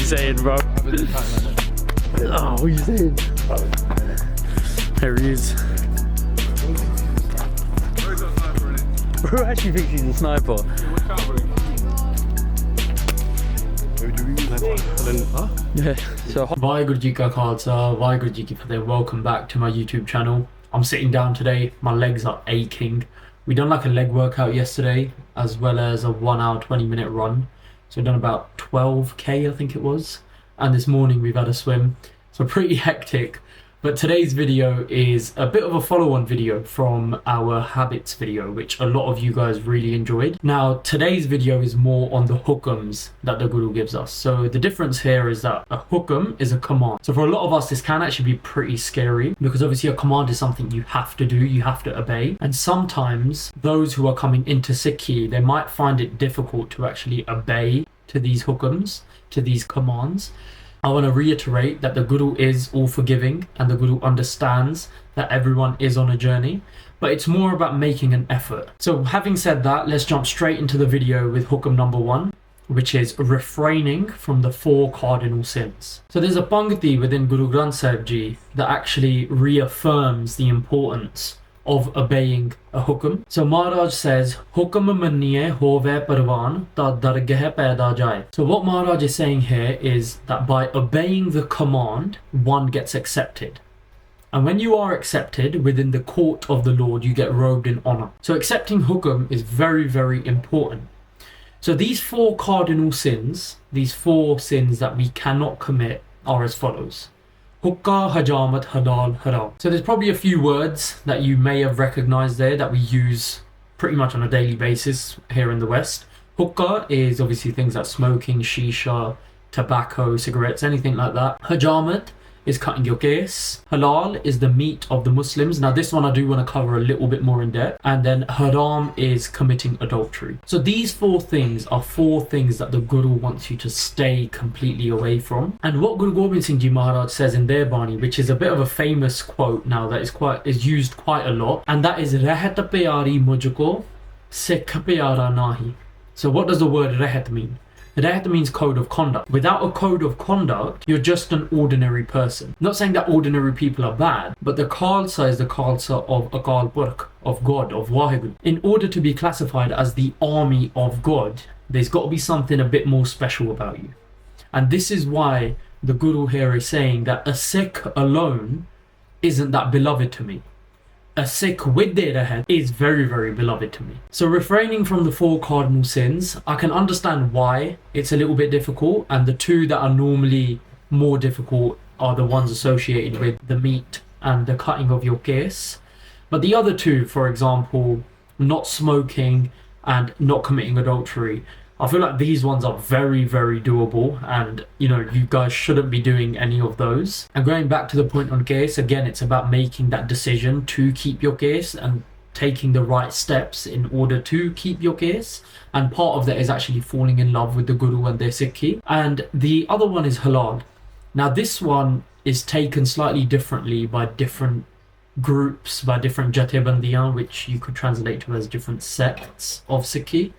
saying, bro? Oh, what are you saying? There he is. Bro actually thinks he's a sniper. Yeah. So, Vaheguru Ji Ka Khalsa, Vaheguru Ji Ki Fateh. Welcome back to my YouTube channel. I'm sitting down today. My legs are aching. We done like a leg workout yesterday, as well as a 1 hour 20-minute run. So we've done about 12k, I think it was. And this morning we've had a swim. So pretty hectic. But today's video is a bit of a follow-on video from our habits video, which a lot of you guys really enjoyed. Now, today's video is more on the hukams that the Guru gives us. So the difference here is that a hukum is a command. So for a lot of us, this can actually be pretty scary, because obviously a command is something you have to do, you have to obey. And sometimes those who are coming into Sikhi, they might find it difficult to actually obey to these hukams, to these commands. I want to reiterate that the Guru is all forgiving and the Guru understands that everyone is on a journey, but it's more about making an effort. So having said that, let's jump straight into the video with hukam number 1, which is refraining from the 4 cardinal sins. So there's a pangti within Guru Granth Sahib Ji that actually reaffirms the importance of obeying a hukum. So Maharaj says, Hukam manniye hove parwan ta dargah paida jaye. So what Maharaj is saying here is that by obeying the command, one gets accepted. And when you are accepted within the court of the Lord, you get robed in honor. So accepting hukum is very, very important. So these 4 cardinal sins, these 4 sins that we cannot commit, are as follows. Hukka, hajamat, halal, haram. So there's probably a few words that you may have recognized there that we use pretty much on a daily basis here in the West. Hukka is obviously things like smoking, shisha, tobacco, cigarettes, anything like that. Hajamat is cutting your case. Halal is the meat of the Muslims. Now this one I do want to cover a little bit more in depth. And then haram is committing adultery. So these 4 things are 4 things that the Guru wants you to stay completely away from. And what Guru Gobind Singh Ji Maharaj says in their Bani, which is a bit of a famous quote now that is used quite a lot, and that is Rehat pyari mujhko, Sikh pyara nahi. So what does the word rehat mean? Rehat means code of conduct. Without a code of conduct, you're just an ordinary person. Not saying that ordinary people are bad, but the Khalsa is the Khalsa of Akal Purkh, of God, of Vaheguru. In order to be classified as the army of God, there's got to be something a bit more special about you. And this is why the Guru here is saying that a Sikh alone isn't that beloved to me. A Sikh with their rehat is very, very beloved to me. So refraining from the 4 cardinal sins, I can understand why it's a little bit difficult, and the 2 that are normally more difficult are the ones associated with the meat and the cutting of your case. But the other 2, for example, not smoking and not committing adultery, I feel like these ones are very, very doable, and you guys shouldn't be doing any of those. And going back to the point on case, again, it's about making that decision to keep your case and taking the right steps in order to keep your case. And part of that is actually falling in love with the Guru and their Sikhi. And the other one is halal. Now this one is taken slightly differently by different groups, by different jathebandiyan, which you could translate to as different sects of Sikhi.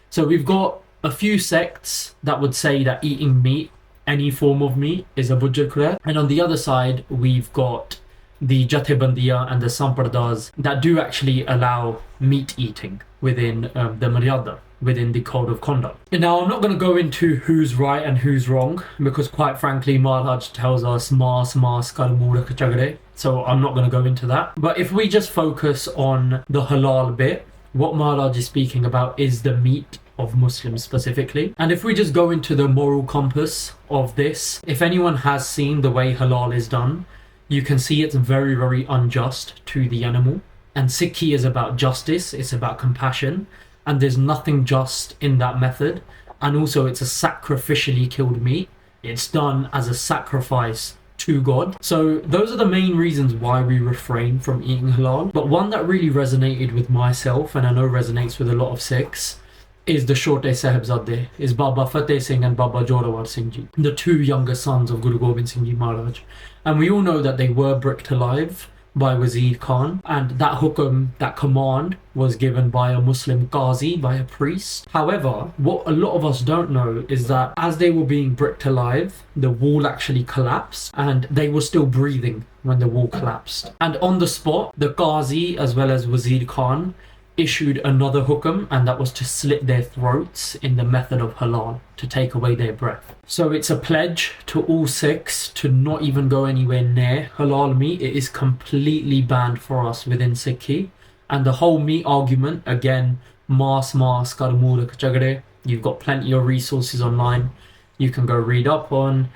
So we've got a few sects that would say that eating meat, any form of meat, is a bujjal khurai. And on the other side, we've got the Jathebandiya and the Sampradas that do actually allow meat eating within the Maryada, within the code of conduct. And now I'm not going to go into who's right and who's wrong, because quite frankly, Maharaj tells us Mas kar moorakh chagre. So I'm not going to go into that. But if we just focus on the halal bit, what Maharaj is speaking about is the meat of Muslims specifically. And if we just go into the moral compass of this, if anyone has seen the way halal is done, you can see it's very, very unjust to the animal. And Sikhi is about justice, it's about compassion, and there's nothing just in that method. And also it's a sacrificially killed meat. It's done as a sacrifice to God. So those are the main reasons why we refrain from eating halal. But one that really resonated with myself, and I know resonates with a lot of Sikhs, is the Shote Sahibzade, is Baba Fateh Singh and Baba Jorawar Singh Ji, the 2 younger sons of Guru Gobind Singh Ji Maharaj. And we all know that they were bricked alive by Wazir Khan, and that hukum, that command, was given by a Muslim Qazi, by a priest. However, what a lot of us don't know is that as they were being bricked alive, the wall actually collapsed and they were still breathing when the wall collapsed. And on the spot, the Qazi as well as Wazir Khan issued another hukum, and that was to slit their throats in the method of halal, to take away their breath. So it's a pledge to all Sikhs to not even go anywhere near halal meat. It is completely banned for us within Sikhi. And the whole meat argument, again, you've got plenty of resources online you can go read up on,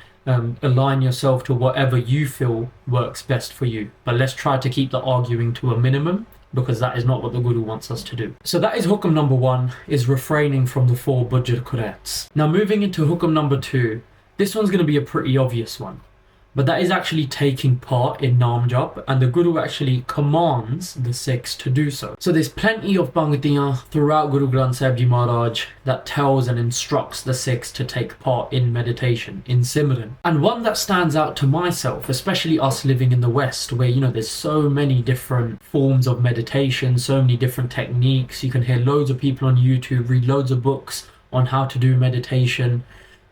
align yourself to whatever you feel works best for you. But let's try to keep the arguing to a minimum, because that is not what the Guru wants us to do. So that is hukum number 1, is refraining from the 4 Bujr Qurats. Now moving into hukum number 2, this one's going to be a pretty obvious one, but that is actually taking part in Naam Jap, and the Guru actually commands the Sikhs to do so. So there's plenty of Bangtiyan throughout Guru Granth Sahib Ji Maharaj that tells and instructs the Sikhs to take part in meditation, in Simran. And one that stands out to myself, especially us living in the West, where, you know, there's so many different forms of meditation, so many different techniques. You can hear loads of people on YouTube, read loads of books on how to do meditation.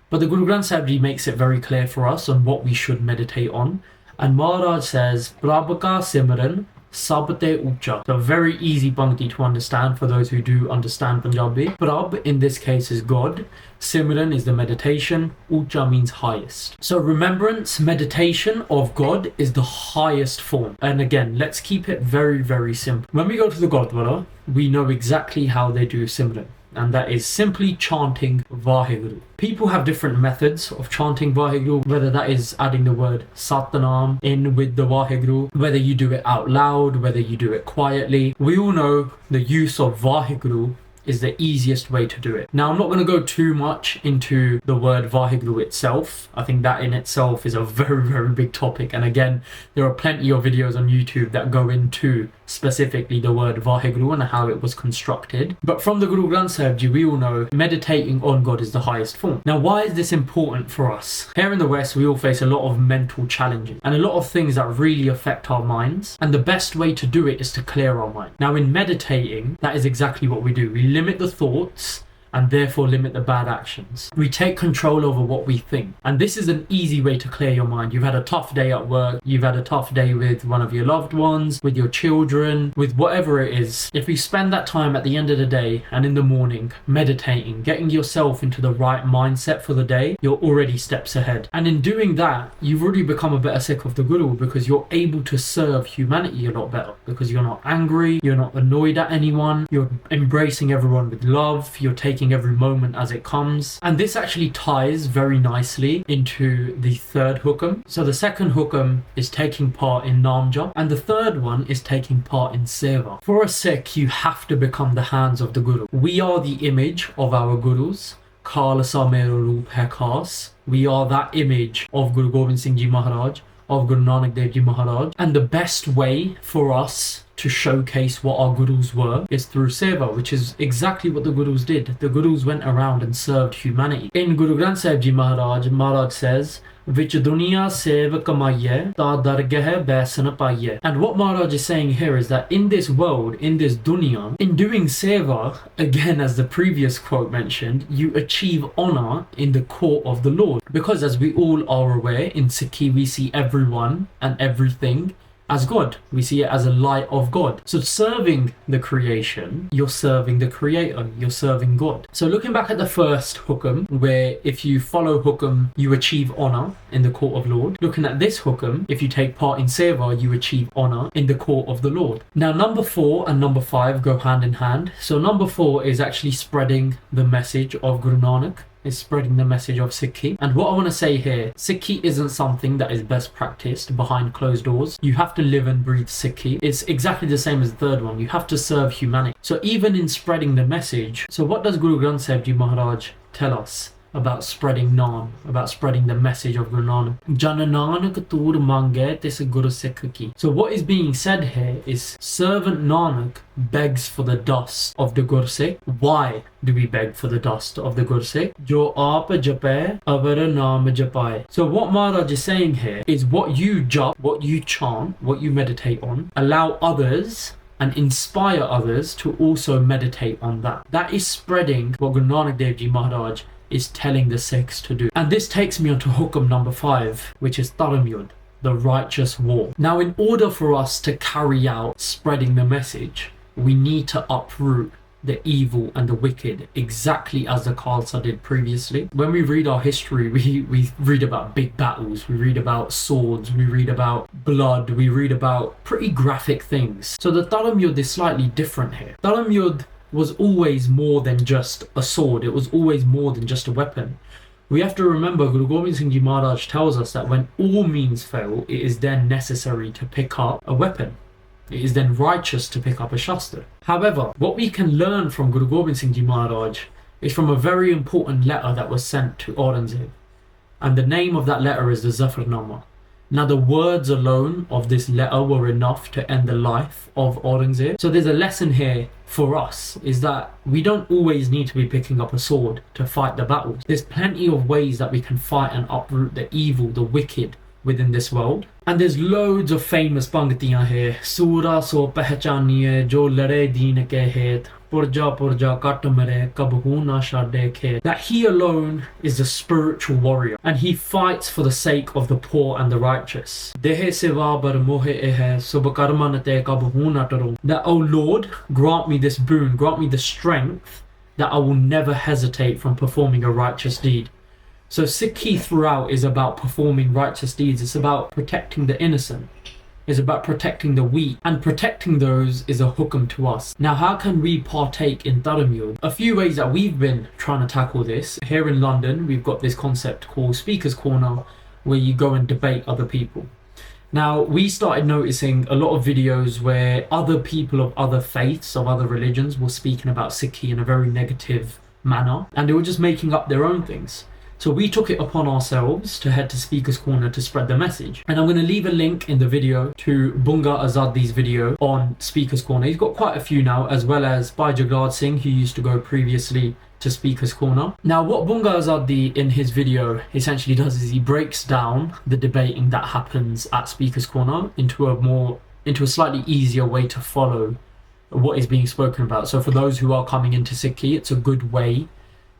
But the Guru Granth Sahib Ji makes it very clear for us on what we should meditate on. And Maharaj says, Prabh ka Simran sabte ucha. So a very easy bhangti to understand for those who do understand Punjabi. Prabh in this case is God. Simran is the meditation. Ucha means highest. So remembrance, meditation of God is the highest form. And again, let's keep it very, very simple. When we go to the Gurdwara, we know exactly how they do Simran. And that is simply chanting Vaheguru. People have different methods of chanting Vaheguru, whether that is adding the word Satnam in with the Vaheguru, whether you do it out loud, whether you do it quietly. We all know the use of Vaheguru is the easiest way to do it. Now, I'm not going to go too much into the word Vaheguru itself. I think that in itself is a very, very big topic. And again, there are plenty of videos on YouTube that go into specifically the word Vaheguru and how it was constructed. But from the Guru Granth Sahib Ji, we all know meditating on God is the highest form. Now, why is this important for us? Here in the West, we all face a lot of mental challenges and a lot of things that really affect our minds. And the best way to do it is to clear our mind. Now, in meditating, that is exactly what we do. We limit the thoughts and therefore limit the bad actions. We take control over what we think. And this is an easy way to clear your mind. You've had a tough day at work, you've had a tough day with one of your loved ones, with your children, with whatever it is. If you spend that time at the end of the day and in the morning meditating, getting yourself into the right mindset for the day, you're already steps ahead. And in doing that, you've already become a better Sikh of the Guru, because you're able to serve humanity a lot better, because you're not angry, you're not annoyed at anyone, you're embracing everyone with love, you're taking every moment as it comes. And this actually ties very nicely into the third hukum. So the second hukum is taking part in Naam Jap, and the third one is taking part in Seva. For a Sikh, you have to become the hands of the Guru. We are the image of our Gurus. Khalsa mera roop hai khas. We are that image of Guru Gobind Singh Ji Maharaj, of Guru Nanak Dev Ji Maharaj. And the best way for us to showcase what our Gurus were is through Seva, which is exactly what the Gurus did. The Gurus went around and served humanity. In Guru Granth Sahib Ji Maharaj, Maharaj says, Vich duniya sev kamaiye, ta dargah baisan paiye. And what Maharaj is saying here is that in this world, in this dunya, in doing Seva, again as the previous quote mentioned, you achieve honor in the court of the Lord. Because as we all are aware, in Sikhi we see everyone and everything as God. We see it as a light of God. So serving the creation, you're serving the creator, you're serving God. So looking back at the first hukum, where if you follow hukum, you achieve honor in the court of Lord. Looking at this hukum, if you take part in seva, you achieve honor in the court of the Lord. Now number 4 and number 5 go hand in hand. So number 4 is actually spreading the message of Guru Nanak, is spreading the message of Sikhi. And what I want to say here, Sikhi isn't something that is best practiced behind closed doors. You have to live and breathe Sikhi. It's exactly the same as the third one. You have to serve humanity. So even in spreading the message, so what does Guru Granth Sahib Ji Maharaj tell us about spreading Naam, about spreading the message of Guru Nanak. Jan Nanak tur mange tis Guru Sikh ki. So what is being said here is servant Nanak begs for the dust of the Guru Sikh. Why do we beg for the dust of the Guru Sikh? Jo aap jape avar naam japaye. So what Maharaj is saying here is what you jap, what you chant, what you meditate on, allow others and inspire others to also meditate on that. That is spreading what Guru Nanak Dev Ji Maharaj is telling the Sikhs to do. And this takes me on to hukam number 5, which is Dharam Yudh, the righteous war. Now, in order for us to carry out spreading the message, we need to uproot the evil and the wicked, exactly as the Khalsa did previously. When we read our history, we read about big battles, we read about swords, we read about blood, we read about pretty graphic things. So the Dharam Yudh is slightly different here. Dharam Yudh was always more than just a sword, it was always more than just a weapon. We have to remember Guru Gobind Singh Ji Maharaj tells us that when all means fail, it is then necessary to pick up a weapon. It is then righteous to pick up a shastra. However, what we can learn from Guru Gobind Singh Ji Maharaj is from a very important letter that was sent to Aurangzeb. And the name of that letter is the Zafarnama. Now the words alone of this letter were enough to end the life of Aurangzeb. So there's a lesson here for us, is that we don't always need to be picking up a sword to fight the battles. There's plenty of ways that we can fight and uproot the evil, the wicked within this world. And there's loads of famous pangtiyan here. Sura so pehchaniye jo lade deen ke het, purja purja kat mere kabhu na shade khet. That he alone is the spiritual warrior, and he fights for the sake of the poor and the righteous. Dehe seva bar mohe ehe subkarma nate kabhu na tarum. That, O Lord, grant me this boon, grant me the strength that I will never hesitate from performing a righteous deed. So Sikhi throughout is about performing righteous deeds. It's about protecting the innocent. It's about protecting the weak. And protecting those is a hukam to us. Now, how can we partake in Dharam Yudh? A few ways that we've been trying to tackle this. Here in London, we've got this concept called Speaker's Corner, where you go and debate other people. Now, we started noticing a lot of videos where other people of other faiths, of other religions, were speaking about Sikhi in a very negative manner. And they were just making up their own things. So we took it upon ourselves to head to Speaker's Corner to spread the message. And I'm going to leave a link in the video to Bunga Azadi's video on Speaker's Corner. He's got quite a few now, as well as Bhai Jagrad Singh, who used to go previously to Speaker's Corner. Now, what Bunga Azadi in his video essentially does is he breaks down the debating that happens at Speaker's Corner into a slightly easier way to follow what is being spoken about. So for those who are coming into Sikhi, it's a good way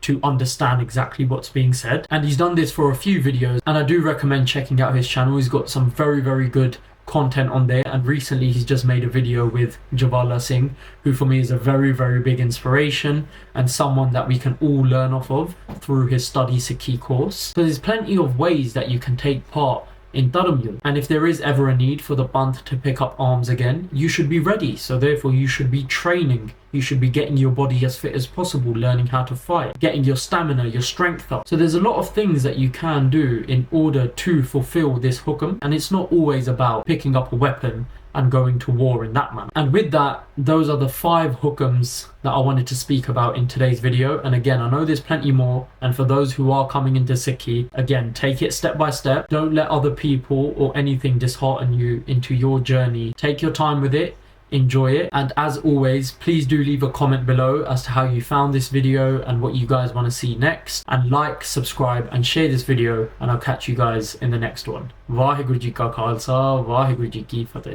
to understand exactly what's being said. And he's done this for a few videos, and I do recommend checking out his channel. He's got some very, very good content on there, and recently he's just made a video with Jawala Singh, who for me is a very, very big inspiration and someone that we can all learn off of through his Study Sikhi course. So there's plenty of ways that you can take part in Dharam Yudh, and if there is ever a need for the Panth to pick up arms again, you should be ready. So therefore you should be training, you should be getting your body as fit as possible, learning how to fight, getting your stamina, your strength up. So there's a lot of things that you can do in order to fulfill this hukam, and it's not always about picking up a weapon and going to war in that manner. And with that, those are the 5 hukams that I wanted to speak about in today's video. And again, I know there's plenty more, and for those who are coming into Sikhi, again, take it step by step. Don't let other people or anything dishearten you into your journey. Take your time with it, enjoy it, and as always, please do leave a comment below as to how you found this video and what you guys want to see next, and like, subscribe and share this video, and I'll catch you guys in the next one. Vaheguru Ji Ka Khalsa, Vaheguru Ji Ki Fateh.